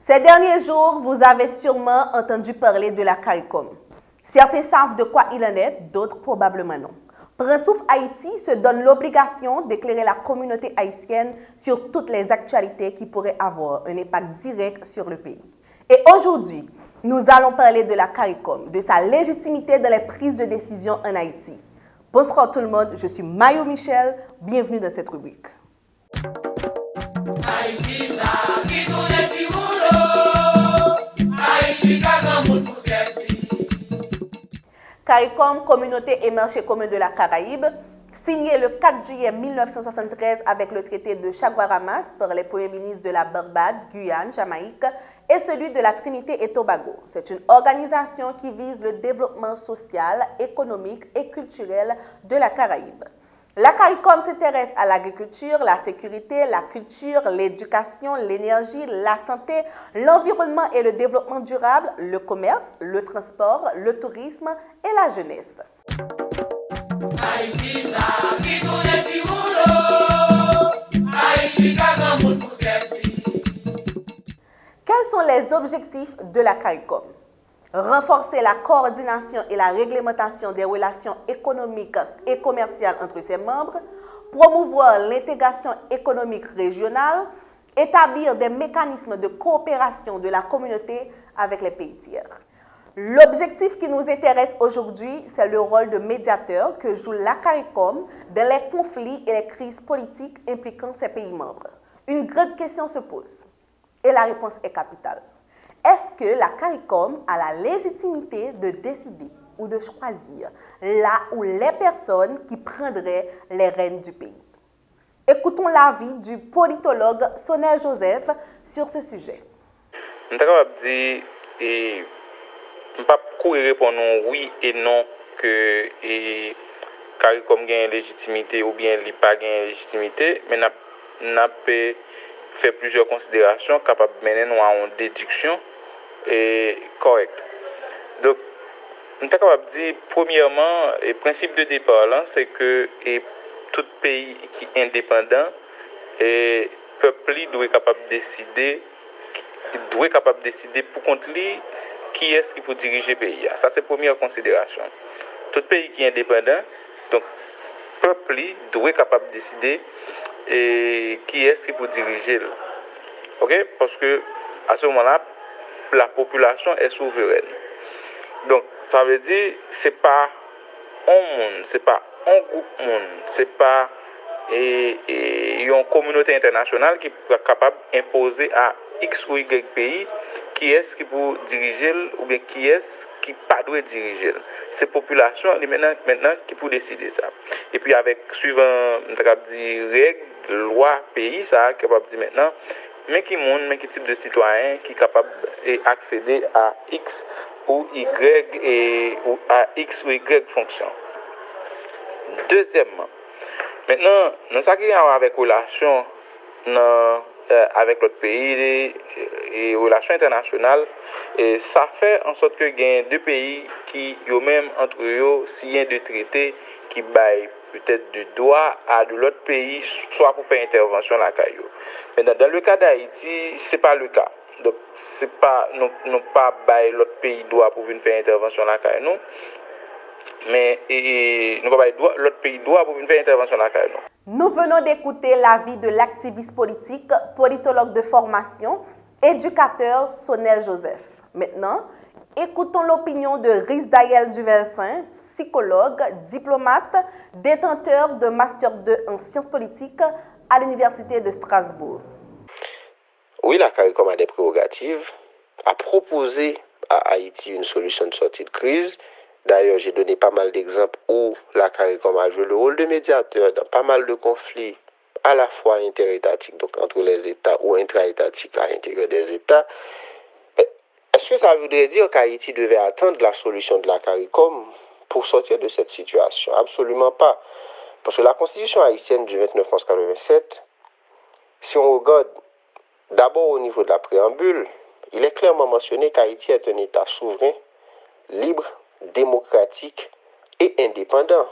Ces derniers jours, vous avez sûrement entendu parler de la CARICOM. Certains savent de quoi il en est, d'autres probablement non. Prinsouf Haïti se donne l'obligation d'éclairer la communauté haïtienne sur toutes les actualités qui pourraient avoir un impact direct sur le pays. Et aujourd'hui, nous allons parler de la CARICOM, de sa légitimité dans les prises de décision en Haïti. Bonsoir tout le monde, je suis Mayo Michel, bienvenue dans cette rubrique. CARICOM, Communauté et Marché commun de la Caraïbe, signé le 4 juillet 1973 avec le traité de Chaguaramas par les premiers ministres de la Barbade, Guyane, Jamaïque et celui de la Trinité et Tobago. C'est une organisation qui vise le développement social, économique et culturel de la Caraïbe. La CARICOM s'intéresse à l'agriculture, la sécurité, la culture, l'éducation, l'énergie, la santé, l'environnement et le développement durable, le commerce, le transport, le tourisme et la jeunesse. Quels sont les objectifs de la CARICOM? Renforcer la coordination et la réglementation des relations économiques et commerciales entre ses membres, promouvoir l'intégration économique régionale, établir des mécanismes de coopération de la communauté avec les pays tiers. L'objectif qui nous intéresse aujourd'hui, c'est le rôle de médiateur que joue la CARICOM dans les conflits et les crises politiques impliquant ses pays membres. Une grande question se pose et la réponse est capitale. Est-ce que la CARICOM a la légitimité de décider ou de choisir là où les personnes qui prendraient les rênes du pays? Écoutons l'avis du politologue Sonel Joseph sur ce sujet. Je suis capable de dire, et je ne peux pas répondre oui et non que CARICOM a une légitimité ou bien il n'a pas une légitimité, mais n'a pas fait plusieurs considérations capables de mener à une déduction correcte. Donc, je suis capable de dire, premièrement, le principe de départ, c'est que tout pays qui est indépendant, le peuple doit être capable de décider pour contre lui qui est-ce qui peut diriger le pays. Ça, c'est la première considération. Tout pays qui est indépendant, donc, le peuple doit être capable de décider qui est-ce qui peut diriger. OK? Parce que à ce moment-là, la population est souveraine. Donc, ça veut dire c'est pas un monde, c'est pas un groupe monde, c'est pas une communauté internationale qui est capable d'imposer à X ou Y pays qui est-ce qui peut diriger ou bien qui est-ce qui pas doit diriger. C'est la population maintenant qui peut décider ça. Et puis avec suivant règles, lois, pays, ça capable de dire maintenant mais qui type de citoyen qui est capable d'accéder à X ou Y ou à X ou Y fonction. Deuxièmement, maintenant, nous avons avec relation avec l'autre pays et relations internationales, et ça fait en sorte que il y a deux pays qui eux-mêmes entre eux signent des traités qui baillent peut-être du droit à de l'autre pays, soit pour faire intervention à la caillou. Mais dans le cas d'Haïti, c'est pas le cas. Donc c'est pas non pas bailler l'autre pays droit pour venir faire intervention à la caillou, mais nous pas l'autre pays droit pour venir faire intervention à la caillou. Nous venons d'écouter l'avis de l'activiste politique, politologue de formation, éducateur Sonel Joseph. Maintenant, écoutons l'opinion de Rizdaël Duversin, psychologue, diplomate, détenteur de Master 2 en sciences politiques à l'Université de Strasbourg. Oui, la CARICOM a des prérogatives, a proposé à Haïti une solution de sortie de crise. D'ailleurs, j'ai donné pas mal d'exemples où la CARICOM a joué le rôle de médiateur dans pas mal de conflits à la fois interétatiques, donc entre les États, ou intra-étatiques à l'intérieur des États. Est-ce que ça voudrait dire qu'Haïti devait attendre la solution de la CARICOM pour sortir de cette situation? Absolument pas. Parce que la Constitution haïtienne du 29 mars 87, si on regarde d'abord au niveau de la préambule, il est clairement mentionné qu'Haïti est un État souverain, libre, démocratique et indépendant.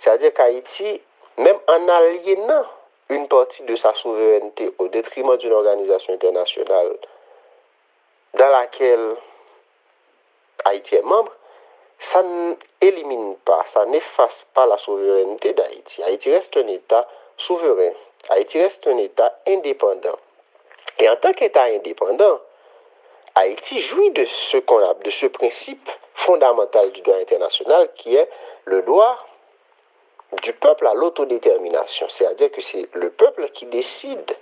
C'est-à-dire qu'Haïti, même en aliénant une partie de sa souveraineté au détriment d'une organisation internationale dans laquelle Haïti est membre, ça n'élimine pas, ça n'efface pas la souveraineté d'Haïti. Haïti reste un État souverain. Haïti reste un État indépendant. Et en tant qu'État indépendant, Haïti jouit de ce principe fondamental du droit international qui est le droit du peuple à l'autodétermination. C'est-à-dire que c'est le peuple qui décide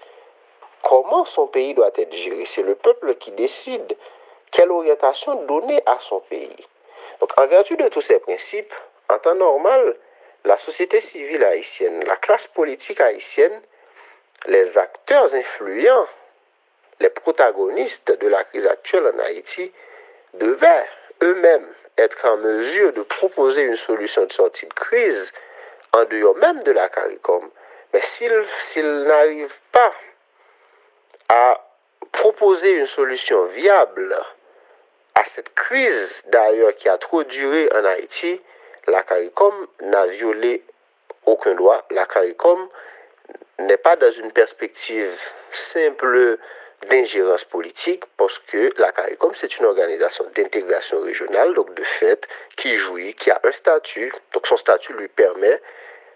comment son pays doit être géré. C'est le peuple qui décide quelle orientation donner à son pays. Donc, en vertu de tous ces principes, en temps normal, la société civile haïtienne, la classe politique haïtienne, les acteurs influents, les protagonistes de la crise actuelle en Haïti devaient eux-mêmes être en mesure de proposer une solution de sortie de crise en dehors même de la CARICOM. Mais s'ils n'arrivent pas à proposer une solution viable à cette crise d'ailleurs qui a trop duré en Haïti, la CARICOM n'a violé aucun droit. La CARICOM n'est pas dans une perspective simple d'ingérence politique parce que la CARICOM c'est une organisation d'intégration régionale, donc de fait qui a un statut, donc son statut lui permet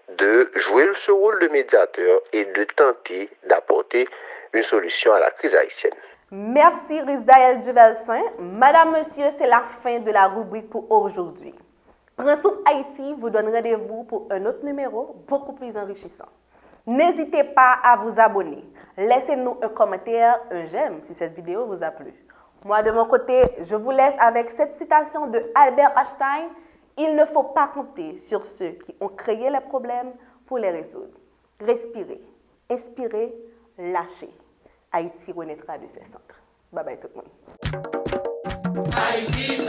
de jouer ce rôle de médiateur et de tenter d'apporter une solution à la crise haïtienne. Merci Rizdaël Duvelsin. Madame, Monsieur, c'est la fin de la rubrique pour aujourd'hui. Prince Haïti vous donne rendez-vous pour un autre numéro beaucoup plus enrichissant. N'hésitez pas à vous abonner. Laissez-nous un commentaire, un j'aime si cette vidéo vous a plu. Moi, de mon côté, je vous laisse avec cette citation de Albert Einstein. Il ne faut pas compter sur ceux qui ont créé les problèmes pour les résoudre. Respirez, inspirez, lâchez. Haïti renaîtra de ses centres. Bye bye tout le monde. Haïti,